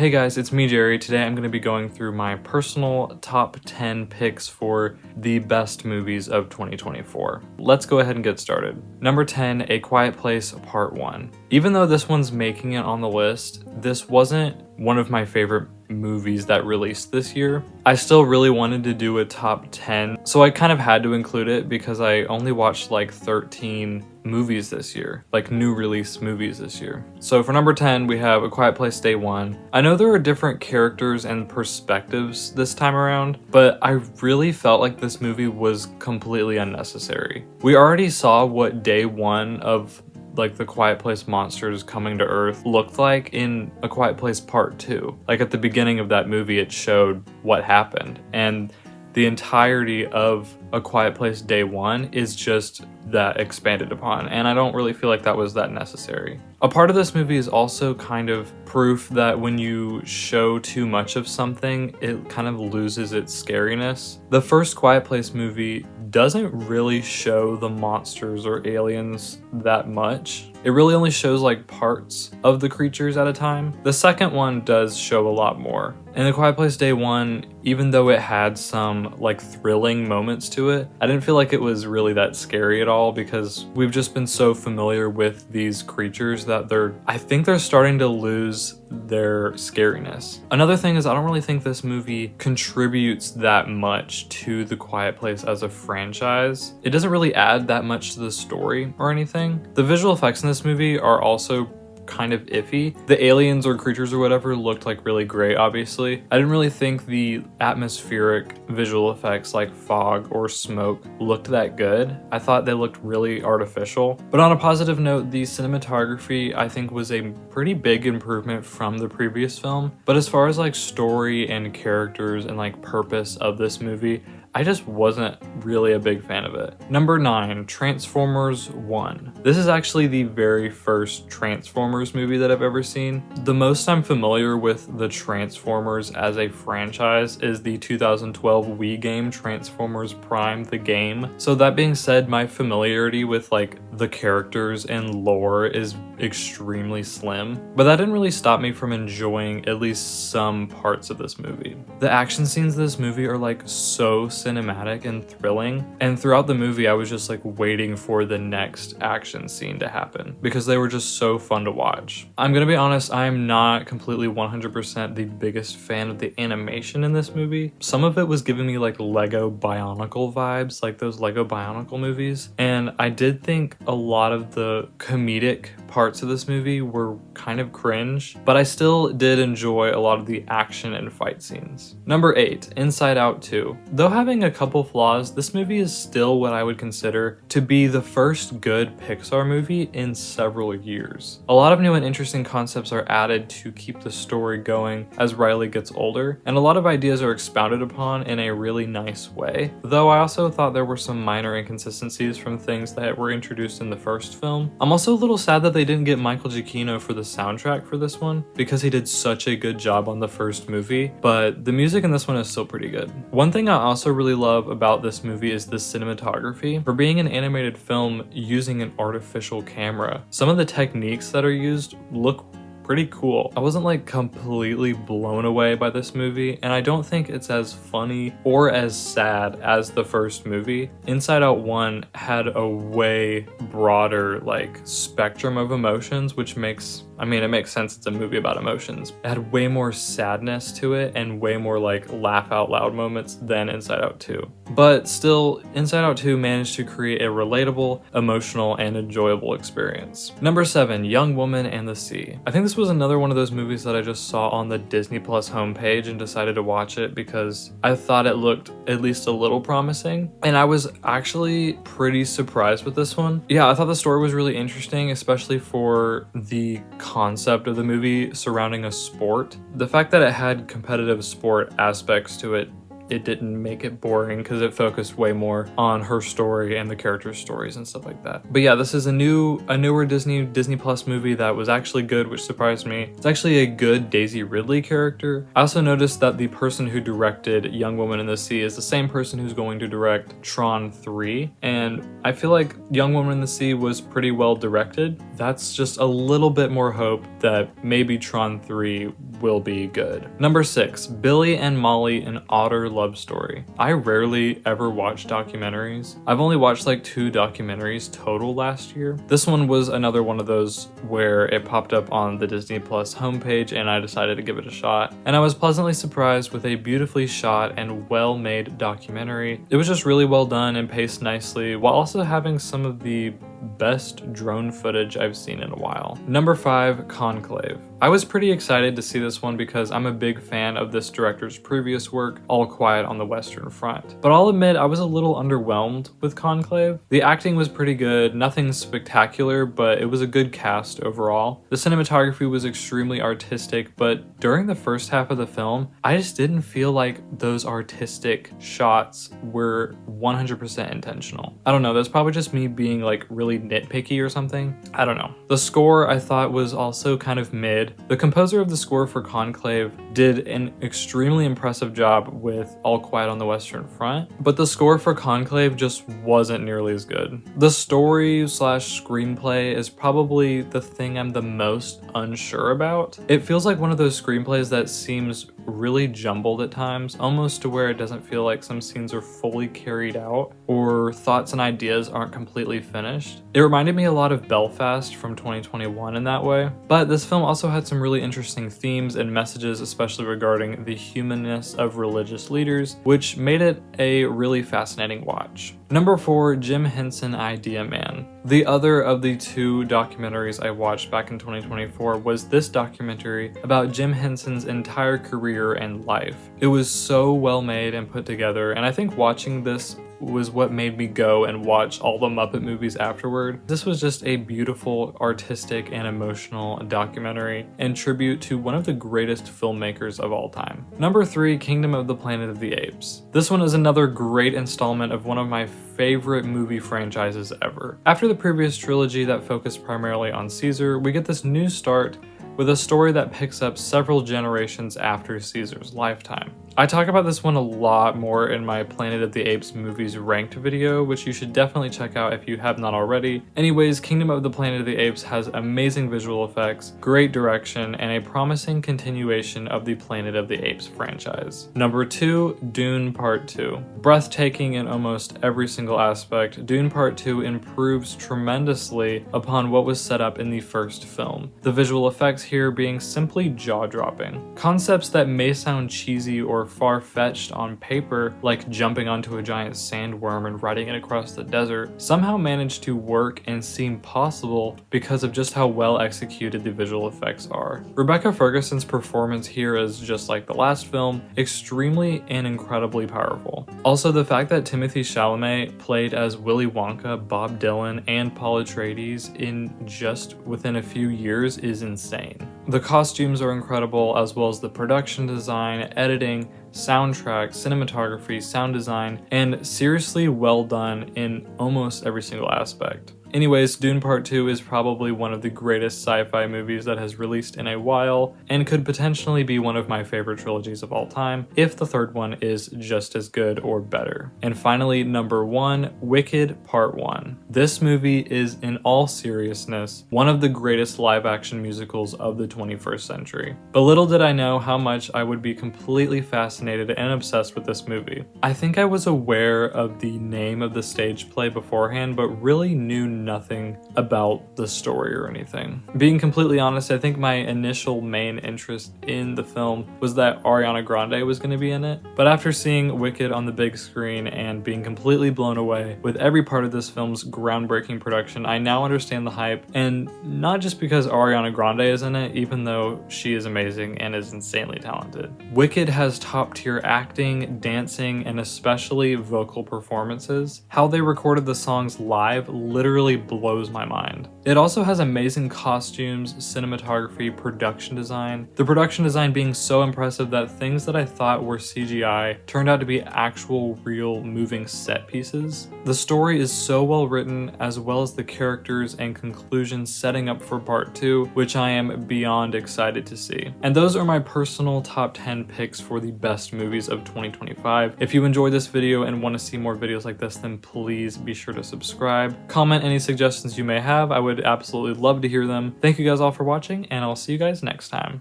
Hey guys, it's me Jerry. Today I'm going to be going through my personal top 10 picks for the best movies of 2024. Let's go ahead and get started. Number 10, A Quiet Place Part 1. Even though this one's making it on the list, this wasn't one of my favorite movies that released this year. I still really wanted to do a top 10, so I kind of had to include it because I only watched like 13 movies this year, like new release movies this year. So for number 10, we have A Quiet Place Day 1. I know there are different characters and perspectives this time around, but I really felt like this movie was completely unnecessary. We already saw what day 1 of like the Quiet Place monsters coming to Earth looked like in A Quiet Place Part 2. Like at the beginning of that movie, it showed what happened, and the entirety of A Quiet Place Day 1 is just that expanded upon, and I don't really feel like that was that necessary. A part of this movie is also kind of proof that when you show too much of something, it kind of loses its scariness. The first Quiet Place movie doesn't really show the monsters or aliens that much. It really only shows like parts of the creatures at a time. The second one does show a lot more. In The Quiet Place Day 1, even though it had some like thrilling moments to it, I didn't feel like it was really that scary at all because we've just been so familiar with these creatures that I think they're starting to lose their scariness. Another thing is I don't really think this movie contributes that much to The Quiet Place as a franchise. It doesn't really add that much to the story or anything. The visual effects in this movie are also kind of iffy. The aliens or creatures or whatever looked like really great, obviously. I didn't really think the atmospheric visual effects like fog or smoke looked that good. I thought they looked really artificial. But on a positive note, the cinematography I think was a pretty big improvement from the previous film. But as far as like story and characters and like purpose of this movie, I just wasn't really a big fan of it. Number 9, Transformers 1. This is actually the very first Transformers movie that I've ever seen. The most I'm familiar with the Transformers as a franchise is the 2012 Wii game Transformers Prime the Game. So that being said, my familiarity with like the characters and lore is extremely slim, but that didn't really stop me from enjoying at least some parts of this movie. The action scenes of this movie are like so cinematic and thrilling, and throughout the movie I was just like waiting for the next action scene to happen because they were just so fun to watch. I'm gonna be honest, I'm not completely 100% the biggest fan of the animation in this movie. Some of it was giving me like Lego Bionicle vibes, like those Lego Bionicle movies, and I did think a lot of the comedic parts of this movie were kind of cringe, but I still did enjoy a lot of the action and fight scenes. Number 8, Inside Out 2. Though having a couple flaws, this movie is still what I would consider to be the first good Pixar movie in several years. A lot of new and interesting concepts are added to keep the story going as Riley gets older, and a lot of ideas are expounded upon in a really nice way. Though I also thought there were some minor inconsistencies from things that were introduced in the first film. I'm also a little sad that they didn't get Michael Giacchino for the soundtrack for this one because he did such a good job on the first movie, but the music in this one is still pretty good. One thing I also really love about this movie is the cinematography. For being an animated film using an artificial camera, some of the techniques that are used look pretty cool. I wasn't like completely blown away by this movie, and I don't think it's as funny or as sad as the first movie. Inside Out 1 had a way broader like spectrum of emotions, which makes it makes sense, it's a movie about emotions. It had way more sadness to it and way more like laugh out loud moments than Inside Out 2. But still, Inside Out 2 managed to create a relatable, emotional, and enjoyable experience. Number 7, Young Woman and the Sea. I think this was another one of those movies that I just saw on the Disney Plus homepage and decided to watch it because I thought it looked at least a little promising. And I was actually pretty surprised with this one. Yeah, I thought the story was really interesting, especially for the concept of the movie surrounding a sport. The fact that it had competitive sport aspects to it it didn't make it boring because it focused way more on her story and the characters' stories and stuff like that. But yeah, this is a newer Disney Plus movie that was actually good, which surprised me. It's actually a good Daisy Ridley character. I also noticed that the person who directed Young Woman in the Sea is the same person who's going to direct Tron 3, and I feel like Young Woman in the Sea was pretty well directed. That's just a little bit more hope that maybe Tron 3 will be good. Number 6, Billy and Molly, an Otter love story. I rarely ever watch documentaries. I've only watched like 2 documentaries total last year. This one was another one of those where it popped up on the Disney Plus homepage and I decided to give it a shot. And I was pleasantly surprised with a beautifully shot and well-made documentary. It was just really well done and paced nicely while also having some of the best drone footage I've seen in a while. Number 5, Conclave. I was pretty excited to see this one because I'm a big fan of this director's previous work, All Quiet on the Western Front. But I'll admit I was a little underwhelmed with Conclave. The acting was pretty good, nothing spectacular, but it was a good cast overall. The cinematography was extremely artistic, but during the first half of the film, I just didn't feel like those artistic shots were 100% intentional. I don't know, that's probably just me being like really nitpicky or something. I don't know. The score I thought was also kind of mid. The composer of the score for Conclave did an extremely impressive job with All Quiet on the Western Front, but the score for Conclave just wasn't nearly as good. The story / screenplay is probably the thing I'm the most unsure about. It feels like one of those screenplays that seems really jumbled at times, almost to where it doesn't feel like some scenes are fully carried out or thoughts and ideas aren't completely finished. It reminded me a lot of Belfast from 2021 in that way, but this film also had some really interesting themes and messages, especially regarding the humanness of religious leaders, which made it a really fascinating watch. Number 4, Jim Henson, Idea Man. The other of the 2 documentaries I watched back in 2024 was this documentary about Jim Henson's entire career and life. It was so well made and put together, and I think watching this was what made me go and watch all the Muppet movies afterward. This was just a beautiful, artistic, and emotional documentary and tribute to one of the greatest filmmakers of all time. Number 3, Kingdom of the Planet of the Apes. This one is another great installment of one of my favorite movie franchises ever. After the previous trilogy that focused primarily on Caesar, we get this new start with a story that picks up several generations after Caesar's lifetime. I talk about this one a lot more in my Planet of the Apes movies ranked video, which you should definitely check out if you have not already. Anyways, Kingdom of the Planet of the Apes has amazing visual effects, great direction, and a promising continuation of the Planet of the Apes franchise. Number 2, Dune Part 2. Breathtaking in almost every single aspect, Dune Part 2 improves tremendously upon what was set up in the first film. The visual effects here being simply jaw-dropping. Concepts that may sound cheesy or far-fetched on paper, like jumping onto a giant sandworm and riding it across the desert, somehow manage to work and seem possible because of just how well executed the visual effects are. Rebecca Ferguson's performance here is, just like the last film, extremely and incredibly powerful. Also, the fact that Timothée Chalamet played as Willy Wonka, Bob Dylan, and Paul Atreides in just within a few years is insane. The costumes are incredible, as well as the production design, editing, soundtrack, cinematography, sound design, and seriously well done in almost every single aspect. Anyways, Dune Part 2 is probably one of the greatest sci-fi movies that has released in a while, and could potentially be one of my favorite trilogies of all time, if the third one is just as good or better. And finally, number 1, Wicked Part 1. This movie is, in all seriousness, one of the greatest live-action musicals of the 21st century. But little did I know how much I would be completely fascinated and obsessed with this movie. I think I was aware of the name of the stage play beforehand, but really knew nothing about the story or anything. Being completely honest, I think my initial main interest in the film was that Ariana Grande was going to be in it, but after seeing Wicked on the big screen and being completely blown away with every part of this film's groundbreaking production, I now understand the hype, and not just because Ariana Grande is in it, even though she is amazing and is insanely talented. Wicked has top-tier acting, dancing, and especially vocal performances. How they recorded the songs live literally literally blows my mind. It also has amazing costumes, cinematography, production design. The production design being so impressive that things that I thought were CGI turned out to be actual real moving set pieces. The story is so well written, as well as the characters and conclusions setting up for part 2, which I am beyond excited to see. And those are my personal top 10 picks for the best movies of 2025. If you enjoyed this video and want to see more videos like this, then please be sure to subscribe. Comment any suggestions you may have. I would absolutely love to hear them. Thank you guys all for watching, and I'll see you guys next time.